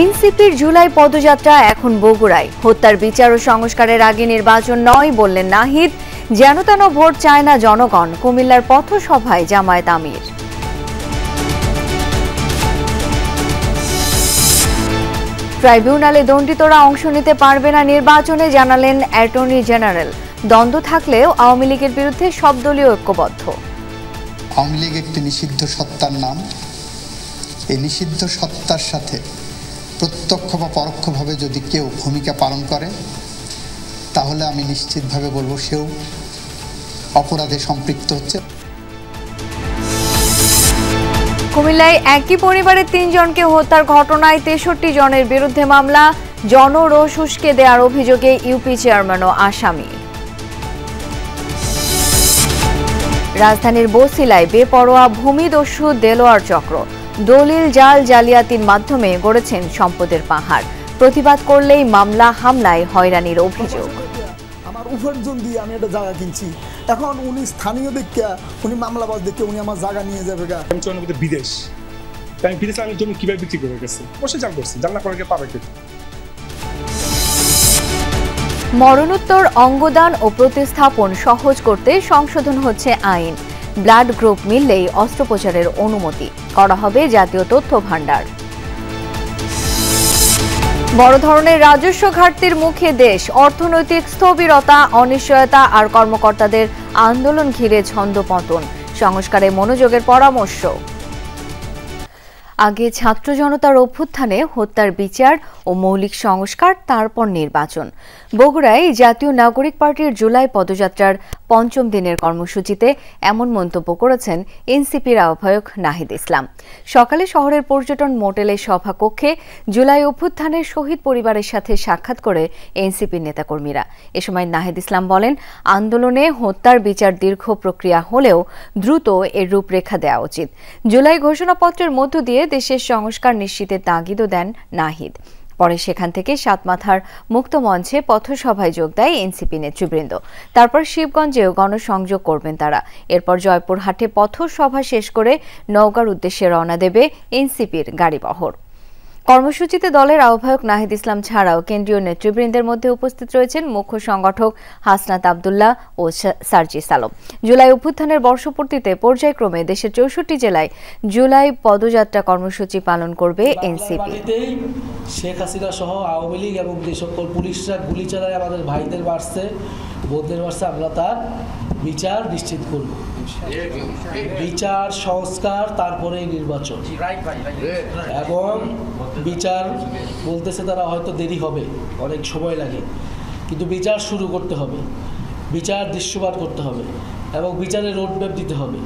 এনসিপির জুলাই পদযাত্রা এখন বগুড়ায়। হত্যার বিচার ও সংস্কারের আগে নির্বাচন নয় বললেন নাহিদ। যেন তেন ভোট চায় না জনগণ। কুমিল্লার পথসভায় জামায়াত আমির। ট্রাইব্যুনালে দণ্ডিতরা অংশ নিতে পারবে না নির্বাচনে, জানালেন অ্যাটর্নি জেনারেল। দ্বন্দ্ব থাকলেও আওয়ামী লীগের বিরুদ্ধে সব দলীয় ঐক্যবদ্ধ। আওয়ামী লীগ একটি নিষিদ্ধ সত্তার নাম। এই নিষিদ্ধ সত্তার সাথে প্রত্যক্ষ বা পরোক্ষভাবে যদি কেউ ভূমিকা পালন করে, তাহলে আমি নিশ্চিতভাবে বলবো সেও অপরাধে সম্পৃক্ত হচ্ছে। কুমিল্লায় একই পরিবারের ৩ জনকে হত্যার ঘটনায় ৬৩ জনের বিরুদ্ধে মামলা। জনরোষ উস্কে দেওয়ার অভিযোগে ইউপি চেয়ারম্যানও আসামি। রাজধানীর বছিলায় বেপরোয়া ভূমিদস্যু দেলোয়ার চক্র দলিল জাল জালিয়াতির মাধ্যমে গড়েছেন সম্পদের পাহাড়। প্রতিবাদ করলেই মামলা, হামলায় হয়রানির অভিযোগ। আমার উপার্জন দিয়ে আমি একটা জায়গা কিনছি, এখন উনি স্থানীয় দেখে, উনি মামলাবাজ দেখে উনি আমার জায়গা নিয়ে যাবে। বিদেশ আমি বিদেশে আমি জমি কিভাবে বিক্রি করে গেছি অবশ্যই জান করছি, জানা করে পাবে কি। মরণোত্তর অঙ্গদান ও প্রতিস্থাপন সহজ করতে সংশোধন হচ্ছে আইন। ব্লাড গ্রুপ মিললেই অস্ত্রোপচারের অনুমতি করা হবে জাতীয় তথ্য ভাণ্ডার। বড় ধরনের রাজস্ব ঘাটতির মুখে দেশ। অর্থনৈতিক স্থবিরতা, অনিশ্চয়তা আর কর্মকর্তাদের আন্দোলন ঘিরে ছন্দপতন। সংস্কারে মনোযোগের পরামর্শ। আগে ছাত্র জনতার অভ্যুত্থানে হত্যার বিচার ও মৌলিক সংস্কার, তারপর নির্বাচন। বগুড়ায় জাতীয় নাগরিক পার্টির জুলাই পদযাত্রার ৫ম দিনের কর্মসূচিতে এমন মন্তব্য করেছেন এনসিপির আহ্বায়ক নাহিদ ইসলাম। সকালে শহরের পর্যটন মোটেলের সভাকক্ষে জুলাই অভ্যুত্থানের শহীদ পরিবারের সাথে সাক্ষাৎ করে এনসিপির নেতাকর্মীরা। এ সময় নাহিদ ইসলাম বলেন, আন্দোলনে হত্যার বিচার দীর্ঘ প্রক্রিয়া হলেও দ্রুত এর রূপরেখা দেওয়া উচিত। জুলাই ঘোষণাপত্রের মধ্য দিয়ে দেশের সংস্কার নিশ্চিতের তাগিদও দেন নাহিদ। পরে সেখান থেকে সাতমাথার মুক্ত মঞ্চে পথসভায় যোগ দেয় এনসিপি নেতৃবৃন্দ। তারপর শিবগঞ্জেও গণসংযোগ করবেন তারা। এরপর জয়পুরহাটে পথসভা শেষ করে নওগাঁর উদ্দেশ্যে রওনা দেবে এনসিপির গাড়িবহর। কর্মসূচিতে দলের আহ্বায়ক নাহিদ ইসলাম ছাড়াও কেন্দ্রীয় নেতৃবৃন্দের মধ্যে উপস্থিত রয়েছেন মুখ্য সংগঠক হাসনাত আবদুল্লাহ ও সার্জিস আলম। জুলাই অভ্যুত্থানের বর্ষপূর্তিতে পর্যায়ক্রমে দেশের ৬৪ জেলায় জুলাই পদযাত্রা কর্মসূচি পালন করবে এনসিপি। শেখ হাসিনা সহ আওয়ামী লীগ এবং যে সকল পুলিশরা গুলি চালায় আমাদের ভাইদের বাড়ছে, বোনদের বাড়ছে, আমরা তার বিচার নিশ্চিত করব। বিচার, সংস্কার, তারপরে নির্বাচন। এবং বিচার বলতেছে তারা হয়তো দেরি হবে, অনেক সময় লাগে, কিন্তু বিচার শুরু করতে হবে, বিচার দৃশ্যমান করতে হবে এবং বিচারের রোডম্যাপ দিতে হবে।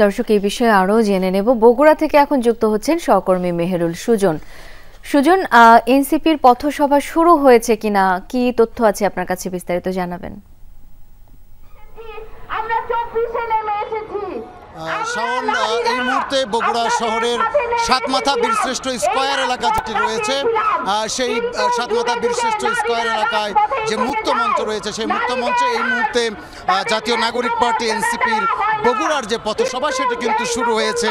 দর্শক, এই বিষয়ে আরও জেনে নেব। বগুড়া থেকে এখন যুক্ত হচ্ছেন সহকর্মী মেহেরুল সুজন। সুজন, এনসিপির পথসভা শুরু হয়েছে কিনা, কি তথ্য আছে আপনার কাছে, বিস্তারিত জানাবেন। শাওন, এই মুহূর্তে বগুড়া শহরের সাতমাথা বীরশ্রেষ্ঠ স্কয়ার এলাকা যেটি রয়েছে, সেই সাতমাথা বীরশ্রেষ্ঠ স্কয়ার এলাকায় যে মুক্ত মঞ্চ রয়েছে, সেই মুক্ত মঞ্চে এই মুহূর্তে জাতীয় নাগরিক পার্টি এনসিপির বগুড়ার যে পথসভা সেটি কিন্তু শুরু হয়েছে।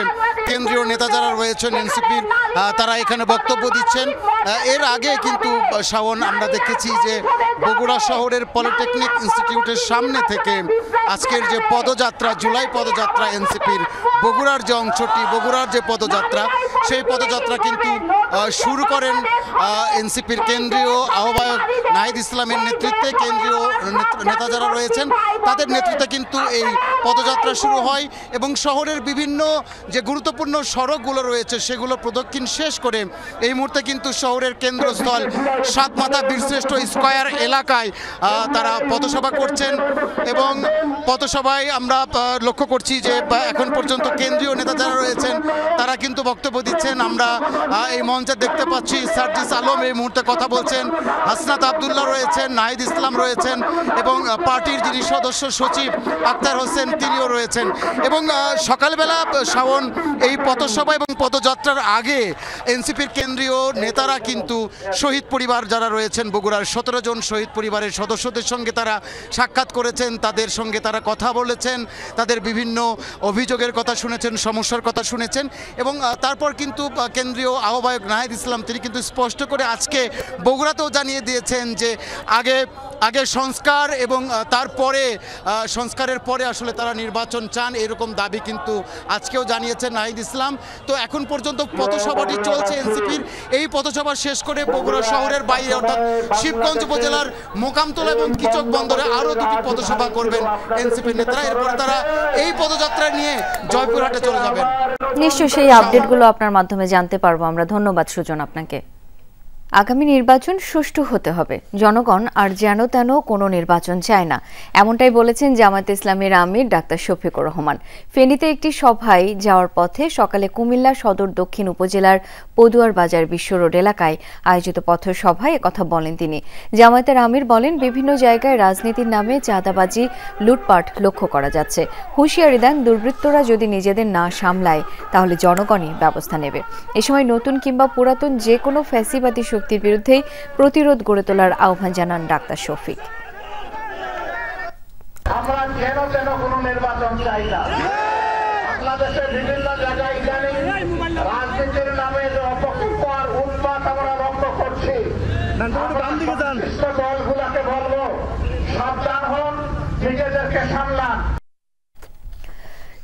কেন্দ্রীয় নেতা যারা রয়েছেন এনসিপির, তারা এখানে বক্তব্য দিচ্ছেন। এর আগে কিন্তু শাওন, আমরা দেখেছি যে বগুড়া শহরের পলিটেকনিক ইনস্টিটিউটের সামনে থেকে আজকের যে পদযাত্রা, জুলাই পদযাত্রা এনসিপির বগুড়ার যে অংশটি, বগুড়ার যে পদযাত্রা, সেই পদযাত্রা কিন্তু শুরু করেন এনসিপির কেন্দ্রীয় আহ্বায়ক নাহিদ ইসলামের নেতৃত্বে। কেন্দ্রীয় নেতা যারা রয়েছেন তাদের নেতৃত্বে কিন্তু এই পদযাত্রা শুরু হয় এবং শহরের বিভিন্ন যে গুরুত্বপূর্ণ সড়কগুলো রয়েছে সেগুলো প্রদক্ষিণ শেষ করে এই মুহূর্তে কিন্তু শহরের কেন্দ্রস্থল সাতমাথা বীরশ্রেষ্ঠ স্কয়ার এলাকায় তারা পথসভা করছেন। এবং পথসভায় আমরা লক্ষ্য করছি যে এখন পর্যন্ত কেন্দ্রীয় নেতা যারা রয়েছেন তারা কিন্তু বক্তব্য দিচ্ছেন। আমরা এই মঞ্চে দেখতে পাচ্ছি সার্জিস আলম এই মুহূর্তে কথা বলছেন, হাসনাত আবদুল্লাহ রয়েছেন, নাহিদ ইসলাম রয়েছেন এবং পার্টির যিনি সদস্য সচিব আক্তার হোসেন তিনিও রয়েছেন। এবং সকালবেলা শাওন এই পথসভা এবং পদযাত্রার আগে এনসিপির কেন্দ্রীয় নেতারা কিন্তু শহীদ পরিবার যারা রয়েছেন বগুড়ার 17 জন শহীদ পরিবারের সদস্যদের সঙ্গে তারা সাক্ষাৎ করেছেন, তাদের সঙ্গে তারা কথা বলেছেন, তাদের বিভিন্ন অভিযোগের কথা শুনেছেন, সমস্যার কথা শুনেছেন। এবং তারপর কিন্তু কেন্দ্রীয় আহ্বায়ক নাহিদ ইসলাম তিনি কিন্তু স্পষ্ট করে আজকে বগুড়াতেও জানিয়ে দিয়েছেন যে আগে সংস্কার এবং তারপরে সংস্কারের পরে আসলে তারা নির্বাচন চান, এরকম দাবি কিন্তু আজকেও জানিয়েছেন নাহিদ ইসলাম। তো এখন পর্যন্ত পথসভাটি চলছে এনসিপির। এই পথসভা শেষ করে বগুড়া শহরের বাইরে অর্থাৎ শিবগঞ্জ উপজেলার মোকামতলা এবং কিচক বন্দরে আরও দুটি পথসভা করবেন এনসিপির নেতারা। এরপরে তারা এই পদযাত্রা নিয়ে জয়পুরহাটে চলে যাবেন। নিশ্চয়ই সেই আপডেটগুলো আপনার মাধ্যমে জানতে পারবো আমরা। ধন্যবাদ সুজন আপনাকে। আগামী নির্বাচন সুষ্ঠু হতে হবে, জনগণ আর যেন তেন কোনো নির্বাচন চায় না, এমনটাই বলেছেন জামায়াতে ইসলামীর আমির ডাক্তার শফিকুর রহমান। ফেনীতে একটি সভায় যাওয়ার পথে সকালে কুমিল্লা সদর দক্ষিণ উপজেলার পদুয়ার বাজার বিশ্ব রোড এলাকায় আয়োজিত পথসভায় একথা বলেন তিনি। জামায়াতের আমির বলেন, বিভিন্ন জায়গায় রাজনীতির নামে চাঁদাবাজি, লুটপাট লক্ষ্য করা যাচ্ছে। হুঁশিয়ারি দেন, দুর্বৃত্তরা যদি নিজেদের না সামলায় তাহলে জনগণই ব্যবস্থা নেবে। এ সময় নতুন কিংবা পুরাতন যে কোনো ফ্যাসিবাদী শক্তির বিরুদ্ধে প্রতিরোধ গড়ে তোলার আহ্বান জানান ডাক্তার শফিক। আমরা যেন তেন কোনো নির্বাচন চাই না। বাংলাদেশের বিভিন্ন জায়গায় ইদানিং রাজনীতির নামে যে অপকৃত উন্মাদ আমরা লক্ষ্য করছি, দলগুলোকে বলবো সাবধান হন, নিজেদেরকে সামলান।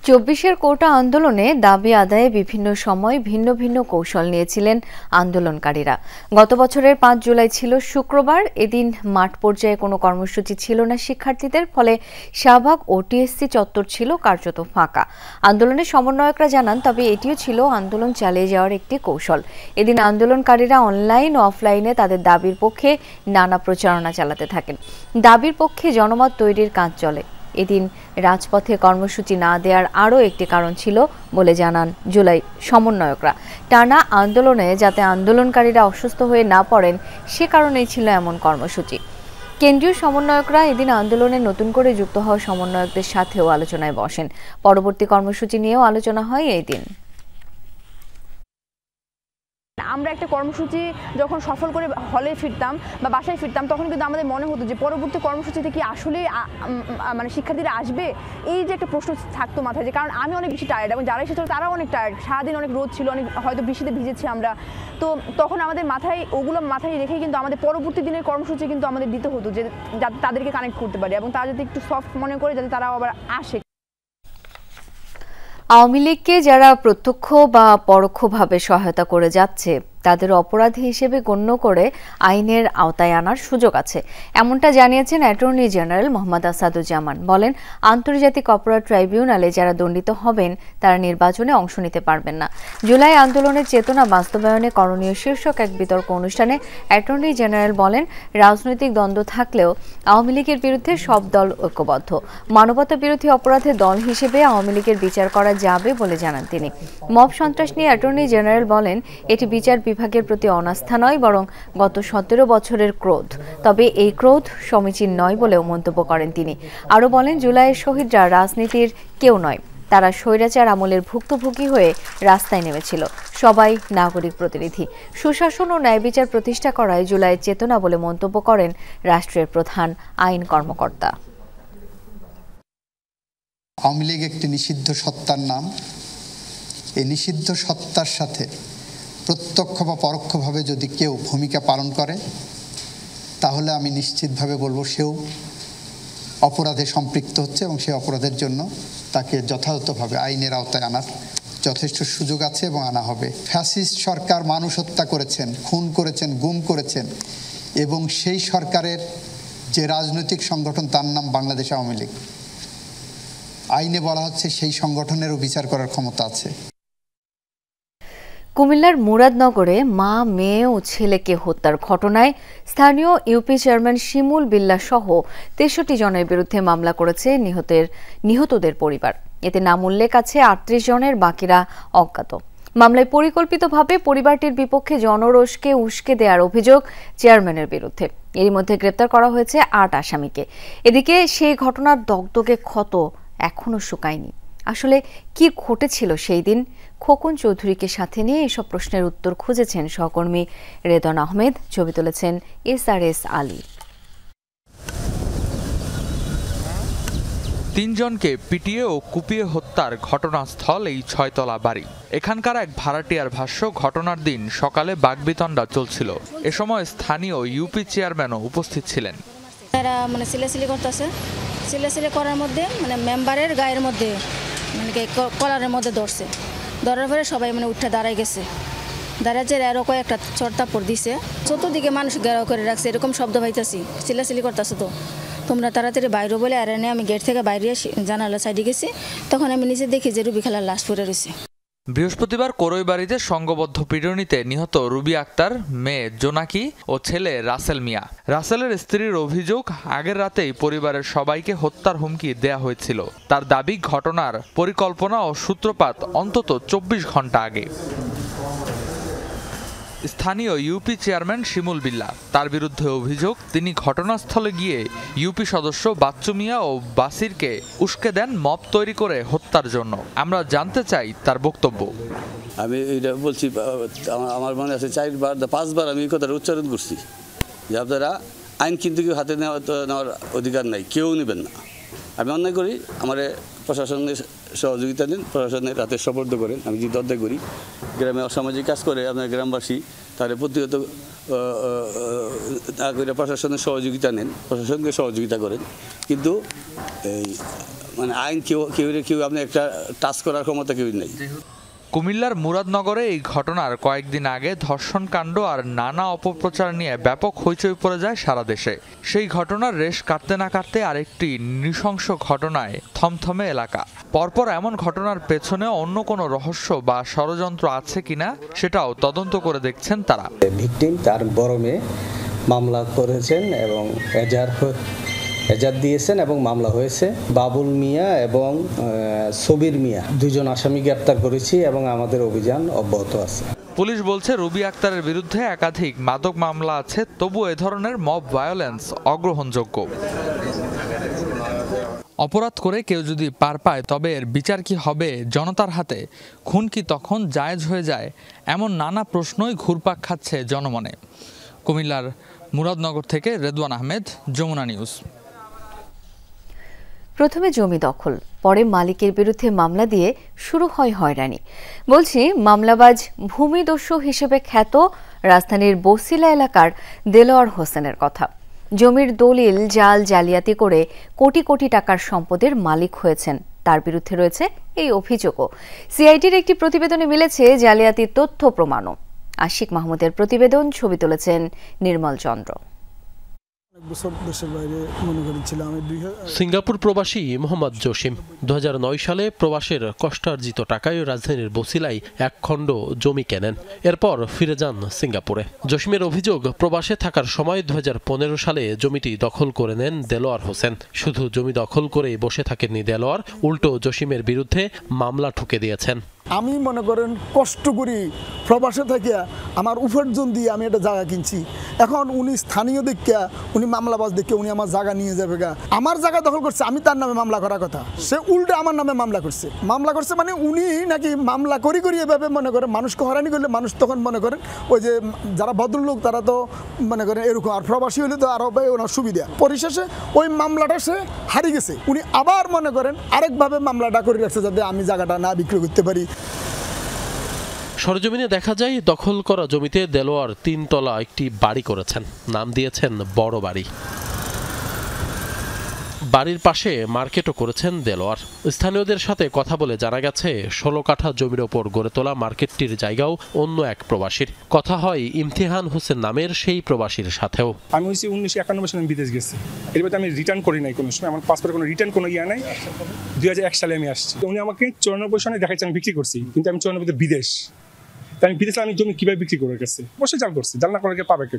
24-এর কোটা আন্দোলনে দাবি আদায়ে বিভিন্ন সময় ভিন্ন ভিন্ন কৌশল নিয়েছিলেন আন্দোলনকারীরা। গত বছরের 5 জুলাই ছিল শুক্রবার। এদিন মাঠ পর্যায়ে কোনো কর্মসূচি ছিল না শিক্ষার্থীদের, ফলে শাহবাগ ও টিএসসি চত্বর ছিল কার্যত ফাঁকা। আন্দোলনের সমন্বয়করা জানান, তবে এটিও ছিল আন্দোলন চালিয়ে যাওয়ার একটি কৌশল। এদিন আন্দোলনকারীরা অনলাইন ও অফলাইনে তাদের দাবির পক্ষে নানা প্রচারণা চালাতে থাকেন। দাবির পক্ষে জনমত তৈরির কাজ চলে। এদিন রাজপথে কর্মসূচি না দেওয়ার আরও একটি কারণ ছিল বলে জানান জুলাই সমন্বয়করা। টানা আন্দোলনে যাতে আন্দোলনকারীরা অসুস্থ হয়ে না পড়েন সে কারণেই ছিল এমন কর্মসূচি। কেন্দ্রীয় সমন্বয়করা এদিন আন্দোলনে নতুন করে যুক্ত হওয়া সমন্বয়কদের সাথেও আলোচনায় বসেন। পরবর্তী কর্মসূচি নিয়েও আলোচনা হয় এই দিন। আমরা একটা কর্মসূচি যখন সফল করে হলে ফিরতাম বা বাসায় ফিরতাম, তখন কিন্তু আমাদের মনে হতো যে পরবর্তী কর্মসূচিতে কি আসলে মানে শিক্ষার্থীরা আসবে, এই যে একটা প্রশ্ন থাকতো মাথায়। যে কারণ আমি অনেক বেশি টায়ার্ড এবং যারা এসেছিল তারাও অনেক টায়ার্ড, সারাদিন অনেক রোদ ছিল, অনেক হয়তো বৃষ্টিতে ভিজেছি আমরা। তো তখন আমাদের ওগুলো মাথায় রেখেই কিন্তু আমাদের পরবর্তী দিনের কর্মসূচি কিন্তু আমাদের দিতে হতো, যে যাতে তাদেরকে কানেক্ট করতে পারে এবং তারা যাতে একটু সফট মনে করে যাতে তারাও আবার আসে। আওয়ামী লীগকে যারা প্রত্যক্ষ বা পরোক্ষভাবে সহায়তা করে যাচ্ছে তাদের অপরাধী হিসেবে গণ্য করে আইনের আওতায় আনার সুযোগ আছে, এমনটা জানিয়েছেন অ্যাটর্নি জেনারেল মোহাম্মদ আসাদুজ্জামান। বলেন, আন্তর্জাতিক অপরাধ ট্রাইব্যুনালে যারা দণ্ডিত হবেন তারা নির্বাচনে অংশ নিতে পারবেন না। জুলাই আন্দোলনের চেতনা বাস্তবায়নে করণীয় শীর্ষক এক বিতর্ক অনুষ্ঠানে অ্যাটর্নি জেনারেল বলেন, রাজনৈতিক দ্বন্দ্ব থাকলেও আওয়ামী লীগের বিরুদ্ধে সব দল ঐক্যবদ্ধ। মানবতা বিরোধী অপরাধে দল হিসেবে আওয়ামী লীগের বিচার করা যাবে বলে জানান তিনি। মব সন্ত্রাস নিয়ে অ্যাটর্নি জেনারেল বলেন, এটি বিচার বিভাগের প্রতি অনাস্থা নয়, বরং গত 17 বছরের ক্রোধ। তবে এই ক্রোধ সমীচীন নয় বলেও মন্তব্য করেন তিনি। আরও বলেন, জুলাইয়ের শহীদরা রাজনীতির কেউ নয়, তারা স্বৈরাচার আমলের ভুক্তভোগী হয়ে রাস্তায় নেমেছিল। সবাই নাগরিক প্রতিনিধি। সুশাসন ও ন্যায় বিচার প্রতিষ্ঠা করায় জুলাইয়ের চেতনা বলে মন্তব্য করেন রাষ্ট্রের প্রধান আইন কর্মকর্তা। আওয়ামী লীগ একটি নিষিদ্ধ সত্তার নাম। এই নিষিদ্ধ সত্তার সাথে প্রত্যক্ষ বা পরোক্ষভাবে যদি কেউ ভূমিকা পালন করে তাহলে আমি নিশ্চিতভাবে বলবো সেও অপরাধে সম্পৃক্ত হচ্ছে এবং সেই অপরাধের জন্য তাকে যথাযথভাবে আইনের আওতায় আনার যথেষ্ট সুযোগ আছে এবং আনা হবে। ফ্যাসিস্ট সরকার মানুষ হত্যা করেছেন, খুন করেছেন, গুম করেছেন এবং সেই সরকারের যে রাজনৈতিক সংগঠন তার নাম বাংলাদেশ আওয়ামী লীগ। আইনে বলা হচ্ছে সেই সংগঠনেরও বিচার করার ক্ষমতা আছে। কুমিল্লার মুরাদনগরে মা, মেয়ে ও ছেলেকে হত্যার ঘটনায় স্থানীয় ইউপি চেয়ারম্যান শিমুল বিল্লাহ সহ 63 জনের বিরুদ্ধে মামলা করেছে নিহতদের পরিবার। এতে নাম উল্লেখ আছে 38 জনের, বাকিরা অজ্ঞাত। মামলায় পরিকল্পিতভাবে পরিবারটির বিপক্ষে জনরোষকে উস্কে দেওয়ার অভিযোগ চেয়ারম্যানের বিরুদ্ধে। এরই মধ্যে গ্রেপ্তার করা হয়েছে 8 আসামিকে। এদিকে সেই ঘটনার দগদগে ক্ষত এখনও শুকায়নি। আসলে কি ঘটেছিল সেই দিন? খোকন চৌধুরীকে সাথে নিয়ে এসব প্রশ্নের উত্তর খুঁজেছেন সহকর্মী রেদওয়ান আহমেদ। ছবি তুলেছেন SRS আলী। তিনজনকে পিটিয়ে ও কুপিয়ে হত্যার ঘটনাস্থল এই 6তলা বাড়ি। এখানকার এক ভাড়াটিয়ার ভাষ্য, ঘটনার দিন সকালে বাকবিতণ্ডা চলছিল। এ সময় স্থানীয় ইউপি চেয়ারম্যানও উপস্থিত ছিলেন। এরা সিলেসিলি করতেছে, সিলেসিলি করার মধ্যে মেম্বারের গায়ের মধ্যে কলারের মধ্যে ধরার পরে সবাই উঠে দাঁড়ায় গেছে। দাঁড়াচ্ছে এরও কয়েকটা চড়তাপড় দিছে। চতুর্দিকে মানুষ ঘেরাও করে রাখছে, এরকম শব্দ পাইতেছি, সিলেসিলি করতেছে। তো তোমরা তাড়াতাড়ি বাইরে বলে আর এনে আমি গেট থেকে বাইরে জানালা সাইডে গেছি। তখন আমি নিচে দেখি যে রুবি খালার লাশ পড়ে রয়েছে। বৃহস্পতিবার করইবাড়িতে সংঘবদ্ধ পিটুনিতে নিহত রুবি আক্তার, মেয়ে জোনাকি ও ছেলে রাসেল মিয়া। রাসেলের স্ত্রীর অভিযোগ, আগের রাতেই পরিবারের সবাইকে হত্যার হুমকি দেয়া হয়েছিল। তার দাবি, ঘটনার পরিকল্পনা ও সূত্রপাত অন্তত 24 ঘন্টা আগে। স্থানীয় ইউপি চেয়ারম্যান শিমুল বিল্লাহ, তার বিরুদ্ধে অভিযোগ, তিনি ঘটনাস্থলে গিয়ে ইউপি সদস্য বাচ্চু মিয়া ও বাসিরকে উস্কে দেন মব তৈরি করে হত্যার জন্য। আমরা জানতে চাই তার বক্তব্য। আমি এটা বলছি, আমার মনে আছে 4-5বার আমি এই কথাটা উচ্চারণ করছি যে আপনারা আইন কিন্তু কেউ হাতে নেওয়ার অধিকার নাই, কেউ নেবেন না। আমি অন্যায় করি, আমার প্রশাসনের সহযোগিতা দিন, প্রশাসনের হাতে সোপর্দ করেন। আমি যে দরদাই করি, গ্রামে অসামাজিক কাজ করে আপনার গ্রামবাসী তারা প্রতিহত করে প্রশাসনের সহযোগিতা নেন, প্রশাসনকে সহযোগিতা করেন। কিন্তু এই আইন কেউ আপনি একটা টাচ করার ক্ষমতা কেউ নেই। কুমিল্লার মুরাদনগরে এই ঘটনার কয়েকদিন আগে ধর্ষণকাণ্ড আর নানা অপপ্রচার নিয়ে ব্যাপক হইচই পড়ে যায় সারা দেশে। সেই ঘটনার রেশ কাটতে না কাটতে আরেকটি নৃশংস ঘটনায় থমথমে এলাকা। পরপর এমন ঘটনার পেছনে অন্য কোনো রহস্য বা ষড়যন্ত্র আছে কিনা সেটাও তদন্ত করে দেখছেন তারা। ভিকটিম তার বড় মেয়ে মামলা করেছেন এবং এজাহার দিয়েছেন এবং মামলা হয়েছে। বাবুল মিয়া এবং সবির মিয়া, দুজন আসামি গ্রেপ্তার করেছি এবং আমাদের অভিযান অব্যাহত আছে। পুলিশ বলছে, রুবি আক্তারের বিরুদ্ধে একাধিক মাদক মামলা আছে, তবু এ ধরনের মব ভায়োলেন্স অগ্রহণযোগ্য। অপরাধ করে কেউ যদি পার পায় তবে এর বিচার কি হবে জনতার হাতে? খুন কি তখন জায়েজ হয়ে যায়? এমন নানা প্রশ্নই ঘুরপাক খাচ্ছে জনমনে। কুমিল্লার মুরাদনগর থেকে রেদওয়ান আহমেদ, যমুনা নিউজ। প্রথমে জমি দখল, পরে মালিকের বিরুদ্ধে মামলা দিয়ে শুরু হয় হয়রানি। বলছি, মামলাবাজ ভূমিদস্যু হিসেবে খ্যাত রাজধানীর বসিলা এলাকার দেলোয়ার হোসেনের কথা। জমির দলিল জালিয়াতি করে কোটি কোটি টাকার সম্পদের মালিক হয়েছেন, তার বিরুদ্ধে রয়েছে এই অভিযোগও। সিআইডির একটি প্রতিবেদনে মিলেছে জালিয়াতির তথ্য প্রমাণও। আশিক মাহমুদের প্রতিবেদন, ছবি তুলেছেন নির্মল চন্দ্র। সিঙ্গাপুর প্রবাসী মোহাম্মদ জসিম 2009 সালে প্রবাসের কষ্টার্জিত টাকায় রাজধানীর বসিলায় এক খণ্ড জমি কেনেন, এরপর ফিরে যান সিঙ্গাপুরে। জসিমের অভিযোগ, প্রবাসে থাকার সময় 2015 সালে জমিটি দখল করে নেন দেলোয়ার হোসেন। শুধু জমি দখল করেই বসে থাকেননি দেলোয়ার, উল্টো জসিমের বিরুদ্ধে মামলা ঠুকে দিয়েছেন। আমি মনে করেন কষ্ট করি প্রবাসে থাকিয়া আমার উপার্জন দিয়ে আমি একটা জায়গা কিনছি। এখন উনি স্থানীয় দেখিয়া, উনি মামলাবাজ দেখিয়া উনি আমার জায়গা নিয়ে যাবে গা। আমার জায়গা দখল করছে, আমি তার নামে মামলা করার কথা, সে উল্টে আমার নামে মামলা করছে। মানে উনি নাকি মামলা করি এভাবে মনে করেন মানুষকে হয়রানি করলে মানুষ তখন মনে করেন ওই যে যারা ভদ্রলোক তারা তো মনে করেন এরকম, আর প্রবাসী হলে তো আরও ওনার সুবিধা। পরিশেষে ওই মামলাটা সে হারিয়ে গেছে, উনি আবার মনে করেন আরেকভাবে মামলাটা করে রাখছে যাতে আমি জায়গাটা না বিক্রি করতে পারি। সরজমিনে দেখা যায়, দখল করা জমিতে দেলোয়ার 3 তলা একটি বাড়ি করেছেন, নাম দিয়েছেন বড় বাড়ি। বাড়ির পাশে মার্কেটও করেছেন দেলোয়ার। স্থানীয়দের সাথে কথা বলে জানা গেছে, 16 কাঠা জমির ওপর গড়ে তোলা মার্কেটটির জায়গাও অন্য এক প্রবাসীর। কথা হয় ইমতিহান হোসেন নামের সেই প্রবাসীর সাথেও। আমি 1991 সালে বিদেশ গেছি, এরপর আমি রিটার্ন করি নাই কোনো সময়, আমার পাসপোর্টে কোনো রিটার্ন কোনো ইয়া নাই। 2001 সালে আমি আসছি, উনি আমাকে 94 সালে দেখাচ্ছে আমি বিক্রি করছি, কিন্তু আমি 94-তে বিদেশ। আমি বিদেশে আমি জমি কিভাবে বিক্রি করে গেছে, অবশ্যই জাল করছি, জাল না করে পাবে কে?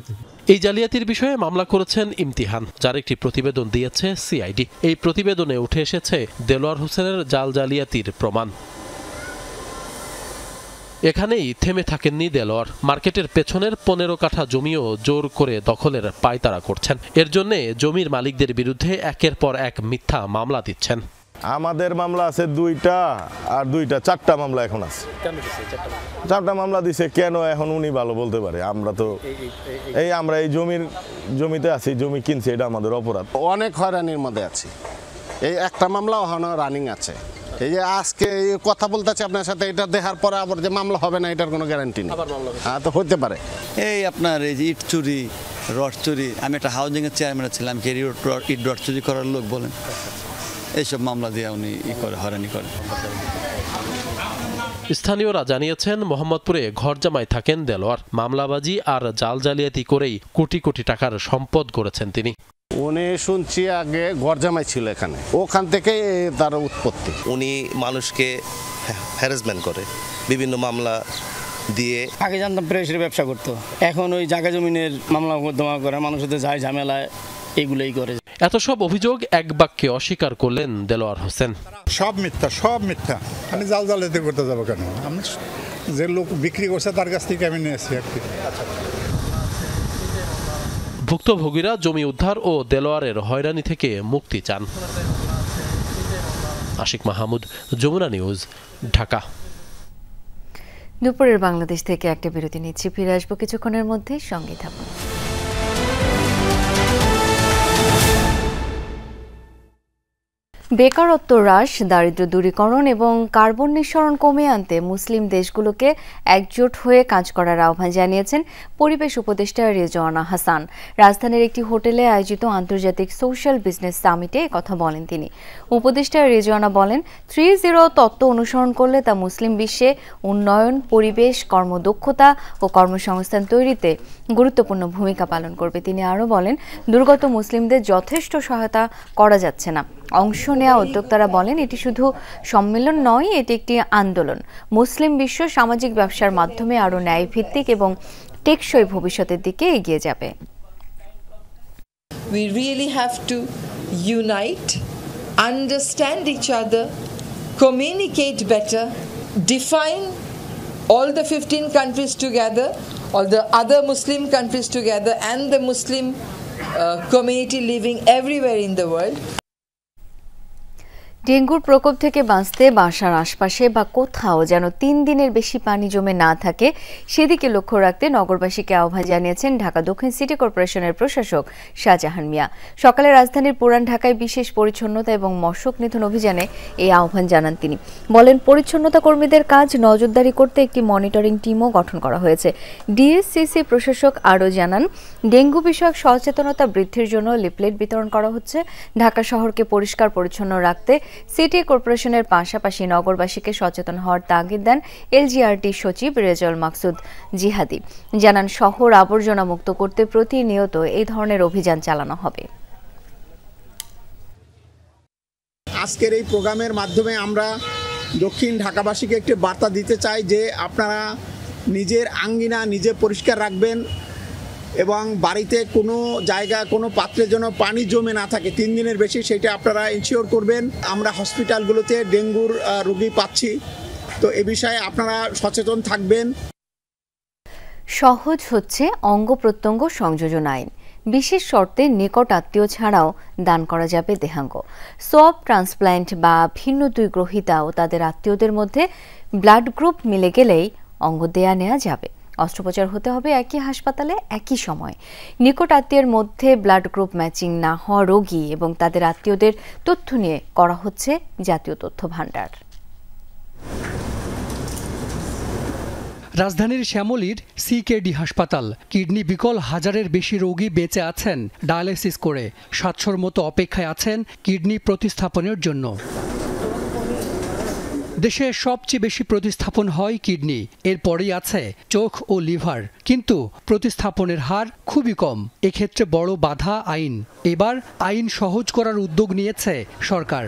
এই জালিয়াতির বিষয়ে মামলা করেছেন ইমতিহান, যার একটি প্রতিবেদন দিয়েছে সিআইডি। এই প্রতিবেদনে উঠে এসেছে দেলোয়ার হোসেনের জালিয়াতির প্রমাণ। এখানেই থেমে থাকেননি দেলোয়ার, মার্কেটের পেছনের 15 কাঠা জমিও জোর করে দখলের পায়তারা করছেন। এর জন্য জমির মালিকদের বিরুদ্ধে একের পর এক মিথ্যা মামলা দিচ্ছেন। আমাদের মামলা আছে 2টা আর 4টা মামলা এখন আছে। 4টা মামলা দিছে কেন এখন উনি ভালো বলতে পারে। আমরা তো আমরা এই জমিতে আছি, জমি কিনছি, এটা আমাদের অপরাধ। অনেক হয়রানির মধ্যে আছি। এই একটা মামলা এখনো রানিং আছে। এই যে আজকে এই কথা বলতেছি আপনার সাথে, এটা দেখার পরে আবার যে মামলা হবে না এটার কোনো গ্যারান্টি নেই। হ্যাঁ, তো হতে পারে। এই আপনার এই যে ইট চুরি, রড চুরি, আমি একটা হাউজিংয়ের চেয়ারম্যান ছিলাম, ইট রড চুরি করার লোক বলেন, এইসব মামলা দিয়ে উনি হয়রানি করেন। স্থানীয়রা জানিয়েছেন মোহাম্মদপুরে ঘর জামাই থাকেন দেলোয়ার। মামলাবাজি আর জাল জালিয়াতি করেই কোটি কোটি টাকার সম্পদ গড়েছেন তিনি। উনি শুনছি আগে ঘর জামাই ছিল এখানে, ওখান থেকে তার উৎপত্তি। উনি মানুষকে হ্যারাসমেন্ট করে বিভিন্ন মামলা দিয়ে। আগে জানতাম প্রেসের ব্যবসা করতো, এখন ওই জায়গা জমিনের মামলা মোকদ্দমা করে, মানুষের যায় ঝামেলায় এগুলোই করে। এত সব অভিযোগ এক বাক্যে অস্বীকার করলেন দেলোয়ার হোসেন। সব মিথ্যা, সব মিথ্যা। আমি জাল জালিয়াতি করতে যাবো কেন? আমি যে লোক বিক্রি করছে তার কাছ থেকে আমি নিয়েছি আর কি। ভুক্তভোগীরা জমি উদ্ধার ও দেলোয়ারের হয়রানি থেকে মুক্তি চান। আশিক মাহমুদ, যমুনা নিউজ, ঢাকা। দুপুরের বাংলাদেশ থেকে একটা বিরতি নিচ্ছি, ফিরে আসবো কিছুক্ষণের মধ্যে, সঙ্গে থাকুন। বেকারত্ব হ্রাস, দারিদ্র্য দূরীকরণ এবং কার্বন নিঃসরণ কমিয়ে আনতে মুসলিম দেশগুলোকে একজোট হয়ে কাজ করার আহ্বান জানিয়েছেন পরিবেশ উপদেষ্টা রেজওয়ানা হাসান। রাজধানীর একটি হোটেলে আয়োজিত আন্তর্জাতিক সোশ্যাল বিজনেস সামিটে কথা বলেন তিনি। উপদেষ্টা রেজওয়ানা বলেন, 3-0 তত্ত্ব অনুসরণ করলে তা মুসলিম বিশ্বে উন্নয়ন, পরিবেশ, কর্মদক্ষতা ও কর্মসংস্থান তৈরিতে গুরুত্বপূর্ণ ভূমিকা পালন করবে। তিনি আরও বলেন, দুর্গত মুসলিমদের যথেষ্ট সহায়তা করা যাচ্ছে না। অংশ নেওয়া উদ্যোক্তারা বলেন, এটি শুধু সম্মেলন নয়, এটি একটি আন্দোলন। মুসলিম বিশ্ব সামাজিক ব্যবসার মাধ্যমে আরও ন্যায়ভিত্তিক এবং টেকসই ভবিষ্যতের দিকে এগিয়ে যাবে। We really have to unite, understand each other, communicate better, define all the 15 countries together, all the other Muslim countries together, and the Muslim community living everywhere in the world. ডেঙ্গুর প্রকোপ থেকে বাঁচতে বাসার আশপাশে বা কোথাও যেন 3 দিনের বেশি পানি জমে না থাকে সেদিকে লক্ষ্য রাখতে নগরবাসীকে আহ্বান জানিয়েছেন ঢাকা দক্ষিণ সিটি কর্পোরেশনের প্রশাসক শাহজাহান মিয়া। সকালে রাজধানীর পুরান ঢাকায় বিশেষ পরিচ্ছন্নতা এবং মশক নিধন অভিযানে এই আহ্বান জানান তিনি। বলেন, পরিচ্ছন্নতা কর্মীদের কাজ নজরদারি করতে একটি মনিটরিং টিমও গঠন করা হয়েছে। ডিএসসিসি প্রশাসক আরও জানান, ডেঙ্গু বিষয়ক সচেতনতা বৃদ্ধির জন্য লিফলেট বিতরণ করা হচ্ছে। ঢাকা শহরকে পরিষ্কার পরিচ্ছন্ন রাখতে সিটি কর্পোরেশনের পাশাপাশি নগরবাসীকে সচেতন হওয়ার তাগিদ দেন এলজিআরটি সচিব রেজাউল মাকসুদ জিহাদি। জানান, শহর আবর্জনা মুক্ত করতে প্রতিনিয়ত এই ধরনের অভিযান চালানো হবে। আজকের এই প্রোগ্রামের মাধ্যমে আমরা দক্ষিণ ঢাকাবাসীকে একটি বার্তা দিতে চাই যে আপনারা নিজের আঙ্গিনা নিজে পরিষ্কার রাখবেন এবং বাড়িতে কোনো জায়গা কোনো পাত্রে যেন পানি জমে না থাকে 3 দিনের বেশি, সেটা আপনারা ইনশিওর করবেন। আমরা হসপিটালগুলোতে ডেঙ্গুর রোগী পাচ্ছি, তো এ বিষয়ে আপনারা সচেতন থাকবেন। সহজ হচ্ছে অঙ্গ প্রত্যঙ্গ সংযোজন আইন। বিশেষ শর্তে নিকট আত্মীয় ছাড়াও দান করা যাবে দেহাঙ্গ। সোয়াব ট্রান্সপ্ল্যান্ট বা ভিন্ন 2 গ্রহীতা ও তাদের আত্মীয়দের মধ্যে ব্লাড গ্রুপ মিলে গেলেই অঙ্গ দেয়া নেওয়া যাবে। অস্ত্রোপচার হতে হবে একই হাসপাতালে একই সময়। নিকট আত্মীয়ের মধ্যে ব্লাড গ্রুপ ম্যাচিং না হওয়া রোগী এবং তাদের আত্মীয়দের তথ্য নিয়ে করা হচ্ছে জাতীয় তথ্য ভাণ্ডার। রাজধানীর শ্যামলীর সিকেডি হাসপাতাল। কিডনি বিকল হাজারের বেশি রোগী বেঁচে আছেন ডায়ালাইসিস করে। 700-র মতো অপেক্ষায় আছেন কিডনি প্রতিস্থাপনের জন্য। দেশে সবচেয়ে বেশি প্রতিস্থাপন হয় কিডনি, এরপরেই আছে চোখ ও লিভার, কিন্তু প্রতিস্থাপনের হার খুবই কম। এক্ষেত্রে বড় বাধা আইন। এবার আইন সহজ করার উদ্যোগ নিয়েছে সরকার।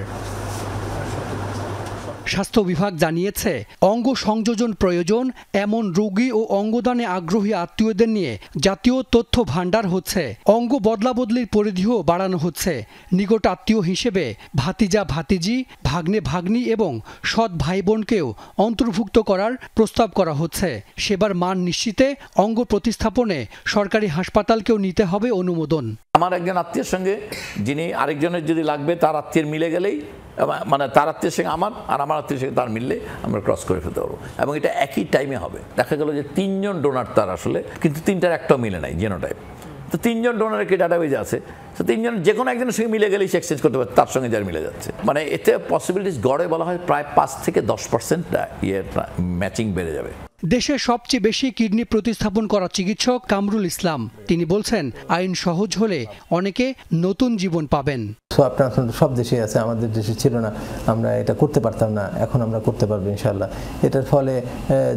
স্বাস্থ্য বিভাগ জানিয়েছে, অঙ্গ সংযোজন প্রয়োজন এমন রোগী ও অঙ্গদানে আগ্রহী আত্মীয়দের নিয়ে জাতীয় তথ্য ভাণ্ডার হচ্ছে। অঙ্গ বদলাবদলির পরিধিও বাড়ানো হচ্ছে। নিকট আত্মীয় হিসেবে ভাতিজা ভাতিজি, ভাগ্নে ভাগ্নি এবং সৎ ভাই বোনকেও অন্তর্ভুক্ত করার প্রস্তাব করা হচ্ছে। সেবার মান নিশ্চিতে অঙ্গ প্রতিস্থাপনে সরকারি হাসপাতালকেও নিতে হবে অনুমোদন। আমার একজন আত্মীয়ের সঙ্গে যিনি আরেকজনের যদি লাগবে তার আত্মীয়ের মিলে গেলেই মানে তার আত্মীয়ের সঙ্গে আমার আর আমার আত্মীয়ের সঙ্গে তার মিললে আমরা ক্রস করে ফেলতে পারবো, এবং এটা একই টাইমে হবে। দেখা গেল যে 3 জন ডোনার তার আসলে, কিন্তু 3টার একটাও মিলে নাই জিনোটাইপ। তো 3 জন ডোনারের কি ডাটাবেজে আছে, তো 3 জন যে কোনো একজনের সঙ্গে মিলে গেলেই সে এক্সচেঞ্জ করতে পারে তার সঙ্গে যার মিলে যাচ্ছে। মানে এতে পসিবিলিটিস গড়ে বলা হয় প্রায় 5 থেকে 10% ম্যাচিং বেড়ে যাবে। দেশে সবচেয়ে বেশি কিডনি প্রতিস্থাপন করা চিকিৎসক কামরুল ইসলাম, তিনি বলছেন আইন সহজ হলে অনেকে নতুন জীবন পাবেন। সোয়াব ট্রান্সপ্লান্ট সব দেশে আছে, আমাদের দেশে ছিল না, আমরা এটা করতে পারতাম না, এখন আমরা করতে পারবো ইনশাল্লাহ। এটার ফলে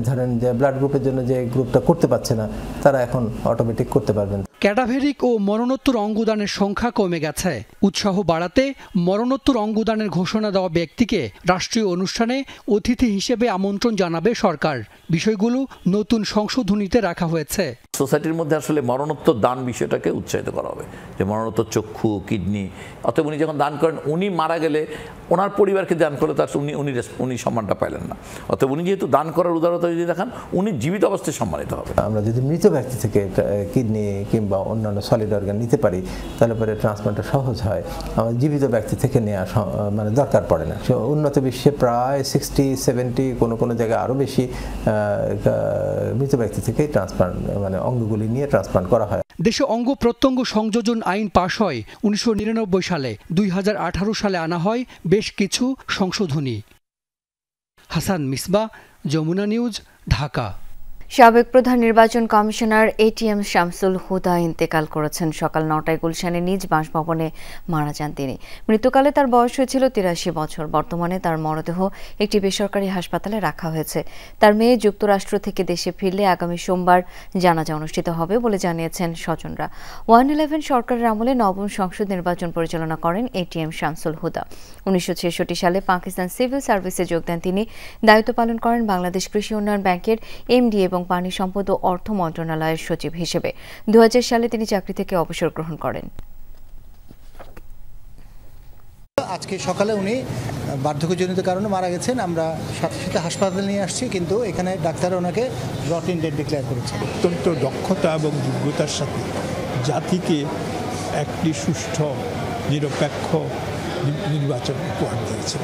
ধরেন যে ব্লাড গ্রুপের জন্য যে গ্রুপটা করতে পারছে না তারা এখন অটোমেটিক করতে পারবেন। ক্যাডাভেরিক ও মরণোত্তর অঙ্গদানের সংখ্যা কমে গেছে। উৎসাহ বাড়াতে মরণোত্তর অঙ্গদানের ঘোষণা দেওয়া ব্যক্তিকে রাষ্ট্রীয় অনুষ্ঠানে অতিথি হিসেবে আমন্ত্রণ জানাবে সরকার। বিষয়গুলো নতুন সংশোধনীতে রাখা হয়েছে। সোসাইটির মধ্যে আসলে মরণোত্তর দান বিষয়টাকে উৎসাহিত করা হবে, যে মরণোত্তর চক্ষু, কিডনি, অতএব উনি যখন দান করেন, উনি মারা গেলে ওনার পরিবারকে দান করলে তার উনি সম্মানটা পাইলেন না। অতএব উনি যেহেতু দান করার উদারতা যদি দেখান, উনি জীবিত অবস্থায় সম্মানিত হবে। আমরা যদি মৃত ব্যক্তি থেকে কিডনি কিংবা অন্যান্য সলিড অর্গান নিতে পারি তাহলে পরে ট্রান্সপ্লান্টটা সহজ হয়। আমার জীবিত ব্যক্তি থেকে নেওয়া মানে দরকার পড়ে না। উন্নত বিশ্বে প্রায় 60-70, কোনো জায়গায় আরও বেশি মৃত ব্যক্তি থেকে ট্রান্সপ্লান্ট মানে অঙ্গগুলি নিয়ে ট্রান্সপ্লান্ট করা হয়। দেশে অঙ্গ প্রত্যঙ্গ সংযোজন আইন পাশ হয় 1999 সালে। 2018 সালে আনা হয় বেশ কিছু সংশোধনী। হাসান মিসবা, যমুনা নিউজ, ঢাকা। সাবেক প্রধান নির্বাচন কমিশনার ATM শামসুল হুদা ইন্তেকাল করেছেন। সকাল 9টায় গুলশানে নিজ বাসভবনে মারা যান তিনি। মৃত্যুকালে তার বয়স হয়েছিল 83 বছর। বর্তমানে তার মরদেহ একটি বেসরকারি হাসপাতালে রাখা হয়েছে। তার মেয়ে যুক্তরাষ্ট্র থেকে দেশে ফিরলে আগামী সোমবার জানাজা অনুষ্ঠিত হবে বলে জানিয়েছেন স্বজনরা। 111 সরকারের আমলে নবম সংসদ নির্বাচন পরিচালনা করেন ATM শামসুল হুদা। 1966 সালে পাকিস্তান সিভিল সার্ভিসে যোগ দেন তিনি। দায়িত্ব পালন করেন বাংলাদেশ কৃষি উন্নয়ন ব্যাংকের MD এবং পানি সম্পদ ও অর্থ মন্ত্রণালয়ের সচিব হিসেবে। 2000 সালে তিনি চাকরি থেকে অবসর গ্রহণ করেন। আজকে সকালে উনি বার্ধক্যজনিত কারণে মারা গেছেন। আমরা সাথে সাথে হাসপাতালে নিয়ে আসছি, কিন্তু এখানে ডাক্তার ওনাকে রটিন ডেড ডিক্লেয়ার করেছেন। অত্যন্ত দক্ষতা এবং যোগ্যতার সাথে জাতিকে একটি সুষ্ঠু নিরপেক্ষ নির্বাচন উপহার দিয়েছেন।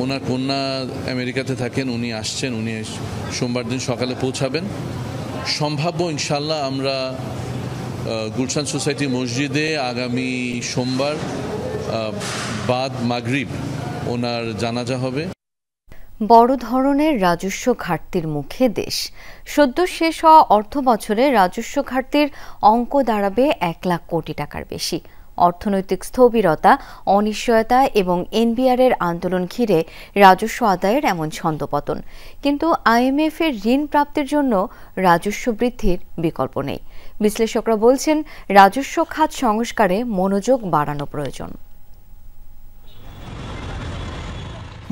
ওনার কন্যা আমেরিকাতে থাকেন, উনি আসছেন, উনি সোমবার দিন সকালে পৌঁছাবেন। সম্ভাব্য ইনশাল্লাহ আমরা গুলশান সোসাইটি মসজিদে আগামী সোমবার বাদ মাগরিব ওনার জানাজা হবে। বড় ধরনের রাজস্ব ঘাটতির মুখে দেশ। সদ্য শেষ হওয়া অর্থ বছরে রাজস্ব ঘাটতির অঙ্ক দাঁড়াবে 1 লাখ কোটি টাকার বেশি। অর্থনৈতিক স্থবিরতা, অনিশ্চয়তা এবং NBR এর আন্দোলন ঘিরে রাজস্ব আদায়ের এমন ছন্দপতন। কিন্তু IMF এর ঋণ প্রাপ্তির জন্য রাজস্ব বৃদ্ধির বিকল্প নেই। বিশ্লেষকরা বলছেন রাজস্ব খাত সংস্কারে মনোযোগ বাড়ানো প্রয়োজন।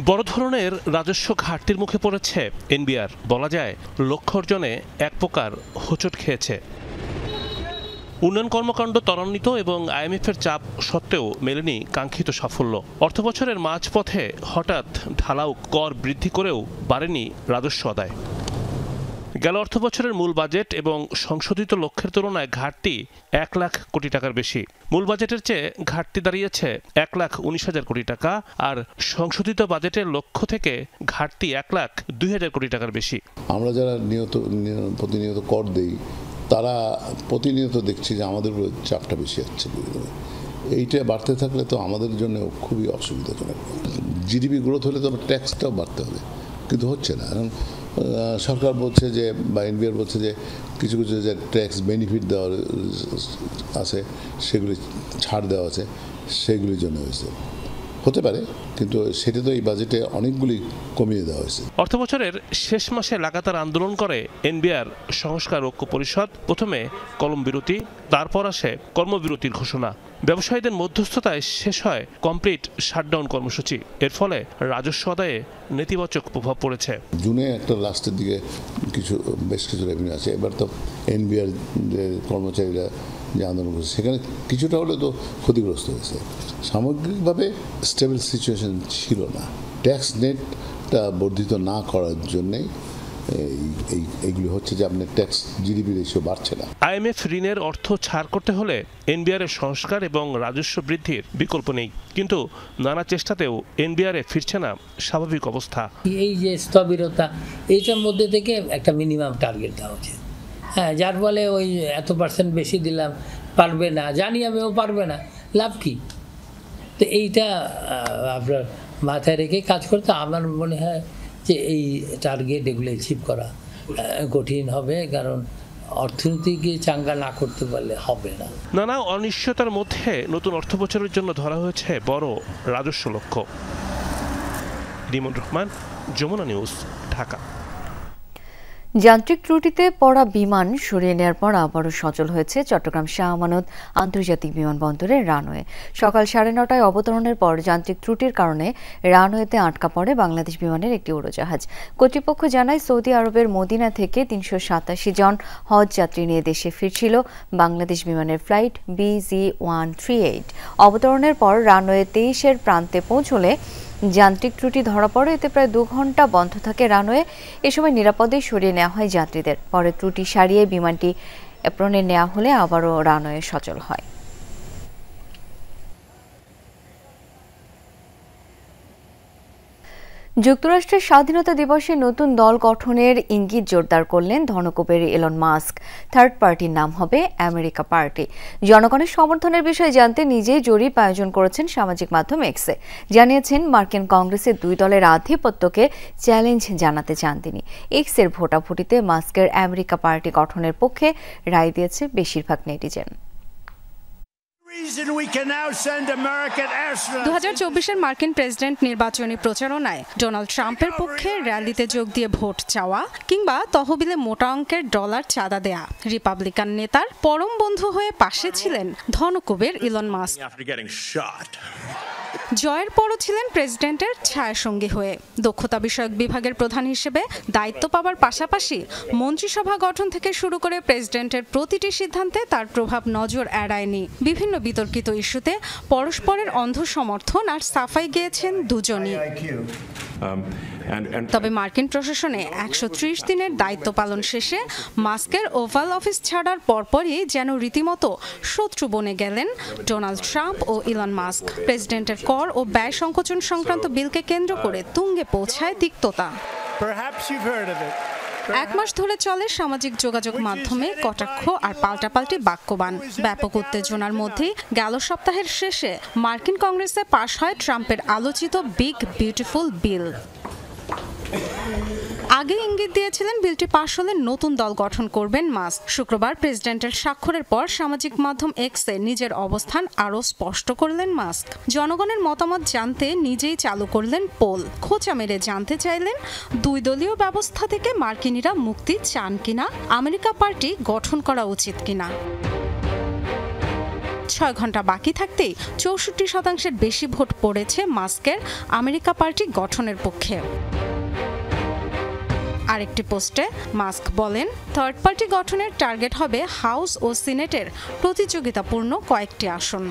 বড় ধরনের রাজস্ব ঘাটতির মুখে পড়েছে NBR। বলা যায় লক্ষ্য অর্জনে এক প্রকার হোঁচট খেয়েছে। উন্নয়ন কর্মকাণ্ড ত্বরান্বিত এবং IMF এর চাপ সত্ত্বেও মেলেনি কাঙ্ক্ষিত সাফল্য। অর্থবছরের মাঝপথে হঠাৎ ঢালাও কর বৃদ্ধি করেও বাড়েনি রাজস্ব আদায়। গেল অর্থবছরের মূল বাজেট এবং সংশোধিত লক্ষ্যের তুলনায় ঘাটতি 1 লাখ কোটি টাকার বেশি। মূল বাজেটের চেয়ে ঘাটতি দাঁড়িয়েছে 1,19,000 কোটি টাকা, আর সংশোধিত বাজেটের লক্ষ্য থেকে ঘাটতি 1,02,000 কোটি টাকার বেশি। আমরা যারা প্রতিনিয়ত কর দেই তারা প্রতিনিয়ত দেখছি যে আমাদের উপরে চাপটা বেশি যাচ্ছে। এইটা বাড়তে থাকলে তো আমাদের জন্য খুবই অসুবিধাজনক। GDP গ্রোথ হলে তো ট্যাক্সটাও বাড়তে হবে, কিন্তু হচ্ছে না। এখন সরকার বলছে যে বা NBR বলছে যে কিছু কিছু যে ট্যাক্স বেনিফিট দেওয়ার আছে সেগুলি ছাড় দেওয়া আছে, সেগুলির জন্য হয়েছে। হতে পারে, কিন্তু সেটা তো এই বাজেটে অনেকগুলি কমিয়ে দেওয়া হয়েছে। অর্থবছরের শেষ মাসে লাগাতার আন্দোলন করে NBR সংস্কার ঐক্য পরিষদ। প্রথমে কলম বিরতি, তারপর আসে কর্মবিরতির ঘোষণা। ব্যবসায়ীদের মধ্যস্থতায় শেষ হয় কমপ্লিট শাটডাউন কর্মসূচি। এর ফলে রাজস্ব আদায়ে নেতিবাচক প্রভাব পড়েছে। জুনে একটা লাস্টের দিকে বেশ কিছু রেভিনিউ আছে। এবার তো NBR যে কর্মচারীরা যে আন্দোলন করছে সেখানে কিছুটা হলে তো ক্ষতিগ্রস্ত হয়েছে। সামগ্রিকভাবে স্টেবল সিচুয়েশন ছিল না। ট্যাক্স নেটটা বর্ধিত না করার জন্যেই এইগুলি হচ্ছে যে আপনার ট্যাক্স জিডিপি রেশিও বাড়ছে না। IMF ঋণের অর্থ ছাড় করতে হলে NBR এর সংস্কার এবং রাজস্ব বৃদ্ধির বিকল্প নেই, কিন্তু নানা চেষ্টাতেও NBR এ ফিরছে না স্বাভাবিক অবস্থা। এই যে স্থবিরতা, এইটার মধ্যে থেকে একটা মিনিমাম টার্গেট দেওয়া উচিত। হ্যাঁ, যার ফলে ওই এত % বেশি দিলাম, পারবে না, জানি আমিও পারবে না, লাভ কি? তো এইটা আপনার মাথায় রেখে কাজ করতে আমার মনে হয় যে এই টার্গেট এগুলো অ্যাচিভ করা কঠিন হবে, কারণ অর্থনীতিকে চাঙ্গা না করতে পারলে হবে না। নানা অনিশ্চয়তার মধ্যে নতুন অর্থবছরের জন্য ধরা হয়েছে বড় রাজস্ব লক্ষ্য। রিমন রহমান, যমুনা নিউজ, ঢাকা। যান্ত্রিক ত্রুটিতে পড়া বিমান সরিয়ে নেওয়ার পর আবারও সচল হয়েছে চট্টগ্রাম শাহ আমানত আন্তর্জাতিক বিমানবন্দরের রানওয়ে। সকাল 9:30টায় অবতরণের পর যান্ত্রিক ত্রুটির কারণে রানওয়েতে আটকা পড়ে বাংলাদেশ বিমানের একটি উড়োজাহাজ। কর্তৃপক্ষ জানায়, সৌদি আরবের মদিনা থেকে 387 জন হজ যাত্রী নিয়ে দেশে ফিরছিল বাংলাদেশ বিমানের ফ্লাইট BG138। অবতরণের পর রানওয়ে 23-এর প্রান্তে পৌঁছলে যান্ত্রিক ত্রুটি ধরা পড়ে। এতে প্রায় 2 ঘন্টা বন্ধ থাকে রানওয়ে। এ সময় নিরাপদে সরিয়ে নেওয়া হয় যাত্রীদের। পরে ত্রুটি সারিয়ে বিমানটি এপ্রনে নেওয়া হলে আবারও রানওয়ে সচল হয়। যুক্তরাষ্ট্রের স্বাধীনতা দিবসে নতুন দল গঠনের ইঙ্গিত জোরদার করলেন ধনকুবের ইলন মাস্ক। থার্ড পার্টির নাম হবে আমেরিকা পার্টি। জনগণের সমর্থনের বিষয়ে জানতে নিজেই জরিপ আয়োজন করেছেন সামাজিক মাধ্যম এক্সে। জানিয়েছেন, মার্কিন কংগ্রেসের 2 দলের আধিপত্যকে চ্যালেঞ্জ জানাতে চান তিনি। এক্সের ভোটাভুটিতে মাস্কের আমেরিকা পার্টি গঠনের পক্ষে রায় দিয়েছে বেশিরভাগ নেটিজেন। 2024-এর মার্কিন প্রেসিডেন্ট নির্বাচনী প্রচারণায় ডোনাল্ড ট্রাম্পের পক্ষে র্যালিতে যোগ দিয়ে ভোট চাওয়া কিংবা তহবিলে মোটা অঙ্কের ডলার চাঁদা দেয়া রিপাবলিকান নেতার পরম বন্ধু হয়ে পাশে ছিলেন ধনকুবের ইলন মাস্ক। জয়ের পরও ছিলেন প্রেসিডেন্টের ছায়াসঙ্গী হয়ে। দক্ষতা বিষয়ক বিভাগের প্রধান হিসেবে দায়িত্ব পাওয়ার পাশাপাশি মন্ত্রিসভা গঠন থেকে শুরু করে প্রেসিডেন্টের প্রতিটি সিদ্ধান্তে তার প্রভাব নজর এড়ায়নি। বিভিন্ন বিতর্কিত ইস্যুতে পরস্পরের অন্ধ সমর্থন আর সাফাই গেয়েছেন দুজনই। তবে মার্কিন প্রশাসনে 130 দিনের দায়িত্ব পালন শেষে মাস্কের ওভাল অফিস ছাড়ার পরপরই যেন রীতিমতো শত্রু বনে গেলেন ডোনাল্ড ট্রাম্প ও ইলন মাস্ক। প্রেসিডেন্টের কর ও ব্যয় সংকোচন সংক্রান্ত বিলকে কেন্দ্র করে তুঙ্গে পৌঁছায় তিক্ততা। 1 মাস ধরে চলে সামাজিক যোগাযোগ মাধ্যমে কটাক্ষ আর পাল্টাপাল্টি বাক্যবাণ। ব্যাপক উত্তেজনার মধ্যেই গেল সপ্তাহের শেষে মার্কিন কংগ্রেসে পাশ হয় ট্রাম্পের আলোচিত বিগ বিউটিফুল বিল। আগে ইঙ্গিত দিয়েছিলেন বিলটি পাশ হলে নতুন দল গঠন করবেন মাস্ক। শুক্রবার প্রেসিডেন্টের স্বাক্ষরের পর সামাজিক মাধ্যম এক্সে নিজের অবস্থান আরও স্পষ্ট করলেন মাস্ক। জনগণের মতামত জানতে নিজেই চালু করলেন পোল। খোঁচা মেরে জানতে চাইলেন 2 দলীয় ব্যবস্থা থেকে মার্কিনিরা মুক্তি চান কিনা, আমেরিকা পার্টি গঠন করা উচিত কিনা। 6 ঘন্টা বাকি থাকতেই 64% বেশি ভোট পড়েছে মাস্কের আমেরিকা পার্টি গঠনের পক্ষে। আরেকটি পোস্টে মাস্ক বলেন, থার্ড পার্টি গঠনের টার্গেট হবে হাউস ও সিনেটের প্রতিযোগিতাপূর্ণ কয়েকটি আসন।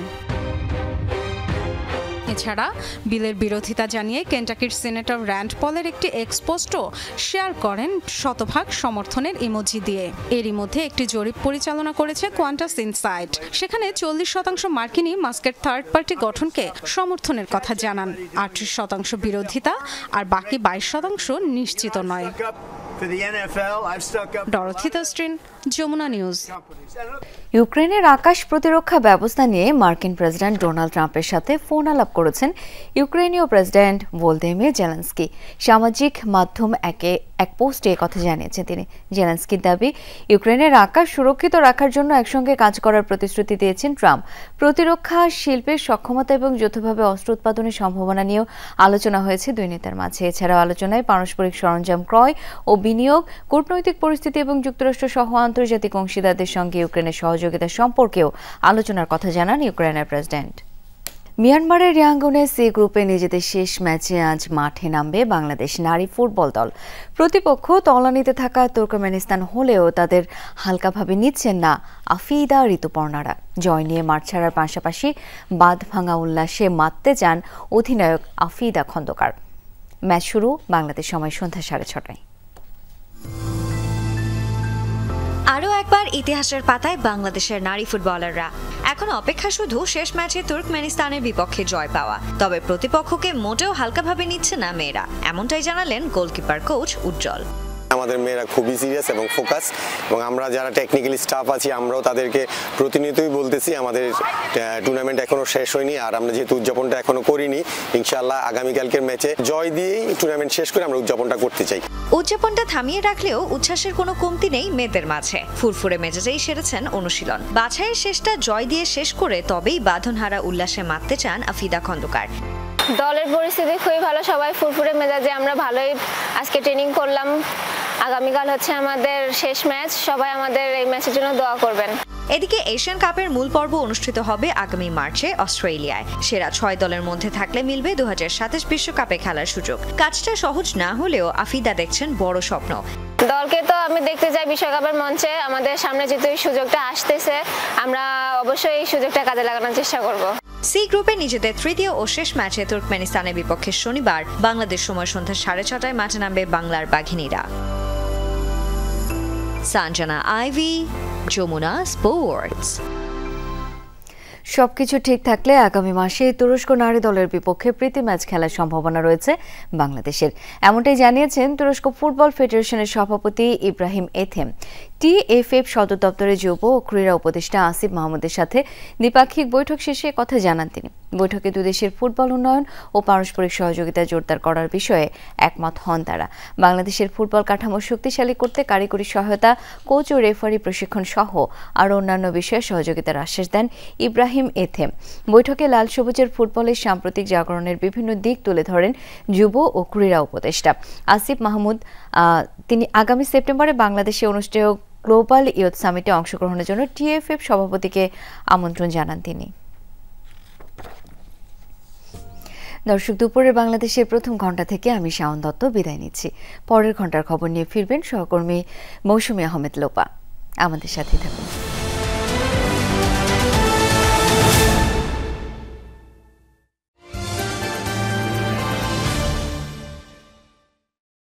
এছাড়া বিলের বিরোধিতা জানিয়ে কেন্টাকির সিনেটর র্যান্ড পলের একটি এক্স পোস্টও শেয়ার করেন শতভাগ সমর্থনের ইমোজি দিয়ে। এরই মধ্যে একটি জরিপ পরিচালনা করেছে কোয়ান্টাস ইনসাইট। সেখানে 40% মার্কিনি মাস্কের থার্ড পার্টি গঠনকে সমর্থনের কথা জানান, 38% বিরোধিতা আর বাকি 22% নিশ্চিত নয়। ডরথি তস্ট্রিন, যমুনা নিউজ। ইউক্রেনের আকাশ প্রতিরক্ষা ব্যবস্থা নিয়ে মার্কিন প্রেসিডেন্ট ডোনাল্ড ট্রাম্পের সাথে ফোন আলাপ করেছেন ইউক্রেনীয় প্রেসিডেন্ট ভলোদিমির জেলেনস্কি। সামাজিক মাধ্যম এক পোস্টে কথা জানিয়েছেন তিনি। জেলেনস্কির দাবি, ইউক্রেনের আকাশ সুরক্ষিত রাখার জন্য একসঙ্গে কাজ করার প্রতিশ্রুতি দিয়েছেন ট্রাম্প। প্রতিরক্ষা শিল্পের সক্ষমতা এবং যৌথভাবে অস্ত্র উৎপাদনের সম্ভাবনা নিয়েও আলোচনা হয়েছে 2 নেতার মাঝে। এছাড়াও আলোচনায় পারস্পরিক সরঞ্জাম ক্রয় ও বিনিয়োগ, কূটনৈতিক পরিস্থিতি এবং যুক্তরাষ্ট্র সহ আন্তর্জাতিক অংশীদারদের সঙ্গে ইউক্রেনের সহযোগিতা সম্পর্কেও আলোচনার কথা জানান ইউক্রেনের প্রেসিডেন্ট। মিয়ানমারের ইয়াঙ্গুনে সি গ্রুপে নিজেদের শেষ ম্যাচে আজ মাঠে নামবে বাংলাদেশ নারী ফুটবল দল। প্রতিপক্ষ তলানিতে থাকা তুর্কমেনিস্তান হলেও তাদের হালকাভাবে নিচ্ছেন না আফিদা ঋতুপর্ণারা। জয় নিয়ে মাঠ ছাড়ার পাশাপাশি বাঁধ ভাঙা উল্লাসে মাততে চান অধিনায়ক আফিদা খন্দকার। ম্যাচ শুরু বাংলাদেশ সময় সন্ধ্যা 6:30টায়। আরও একবার ইতিহাসের পাতায় বাংলাদেশের নারী ফুটবলাররা। এখন অপেক্ষা শুধু শেষ ম্যাচে তুর্কমেনিস্তানের বিপক্ষে জয় পাওয়া। তবে প্রতিপক্ষকে মোটেও হালকাভাবে নিচ্ছে না মেয়েরা, এমনটাই জানালেন গোলকিপার কোচ উজ্জ্বল। আমাদের মেয়েরা খুবই সিরিয়াস এবং ফোকাস, এবং আমরা যারা টেকনিক্যালি স্টাফ আছি আমরাও তাদেরকে প্রতিনিয়তই বলতেছি আমাদের টুর্নামেন্ট এখনো শেষ হয়নি, আর আমরা যেহেতু উদযাপনটা এখনো করিনি, ইনশাআল্লাহ আগামীকালকের ম্যাচে জয় দিয়েই টুর্নামেন্ট শেষ করে আমরা উদযাপনটা করতে চাই। উদযাপনটা থামিয়ে রাখলেও উচ্ছ্বাসের কোনো কমতি নেই মেয়েদের মাঝে। ফুরফুরে মেজাজেই সেরেছেন অনুশীলন। বাছাইয়ের শেষটা জয় দিয়ে শেষ করে তবেই বাঁধনহারা উল্লাসে মাততে চান আফিদা খন্দকার। দলের পরিস্থিতি খুবই ভালো, সবাই ফুরফুরে মেজাজে, আমরা ভালোই আজকে ট্রেনিং করলাম। আগামীকাল হচ্ছে আমাদের শেষ ম্যাচ, সবাই আমাদের এই ম্যাচের জন্য দোয়া করবেন। এদিকে এশিয়ান কাপের মূল পর্ব অনুষ্ঠিত হবে আগামী মার্চে অস্ট্রেলিয়ায়। সেরা 6 দলের মধ্যে থাকলে মিলবে 2027 বিশ্বকাপে খেলার সুযোগ। কাজটা সহজ না হলেও আফিদা দেখছেন বড় স্বপ্ন। দলকে তো আমি দেখতে চাই বিশ্বকাপের মঞ্চে। আমাদের সামনে যেহেতু এই সুযোগটা আসতেছে, আমরা অবশ্যই এই সুযোগটা কাজে লাগানোর চেষ্টা করব। সি গ্রুপে নিজেদের তৃতীয় ও শেষ ম্যাচে তুর্কমেনিস্তানের বিপক্ষে শনিবার বাংলাদেশ সময় সন্ধ্যা 6:30টায় মাঠে নামবে বাংলার বাঘিনীরা। Sanjana Ivy, Jamuna sports. সবকিছু ঠিক থাকলে আগামী মাসে তুরস্ক নারী দলের বিপক্ষে প্রীতি ম্যাচ খেলার সম্ভাবনা রয়েছে বাংলাদেশের, এমনটাই জানিয়েছেন তুরস্ক ফুটবল ফেডারেশনের সভাপতি ইব্রাহিম এথেম। টিএফএফ সদর দপ্তরে যুব ও ক্রীড়া উপদেষ্টা আসিফ মাহমুদের সাথে দ্বিপাক্ষিক বৈঠক শেষে কথা জানান তিনি। বৈঠকে দুই দেশের ফুটবল উন্নয়ন ও পারস্পরিক সহযোগিতা জোরদার করার বিষয়ে একমত হন তারা। বাংলাদেশের ফুটবল কাঠামো শক্তিশালী করতে কারিগরি সহায়তা, কোচ ও রেফারি প্রশিক্ষণ সহ আরও অন্যান্য বিষয়ে সহযোগিতার আশ্বাস দেন ইব্রাহিম এথেম। বৈঠকে লাল সবুজের ফুটবলের সাম্প্রতিক জাগরণের বিভিন্ন দিক তুলে ধরেন যুব ও ক্রীড়া উপদেষ্টা আসিফ মাহমুদ। তিনি আগামী সেপ্টেম্বরে বাংলাদেশে অনুষ্ঠেয় গ্লোবাল ইয়ুথ সামিটে অংশগ্রহণের জন্য টিএফএফ সভাপতিকে আমন্ত্রণ জানান তিনি। দর্শক, দুপুরের বাংলাদেশের প্রথম ঘণ্টা থেকে আমি শাওন দত্ত বিদায় নিচ্ছি। পরের ঘণ্টার খবর নিয়ে ফিরবেন সহকর্মী মৌসুমী আহমেদ লোপা। আমাদের সাথে থাকুন।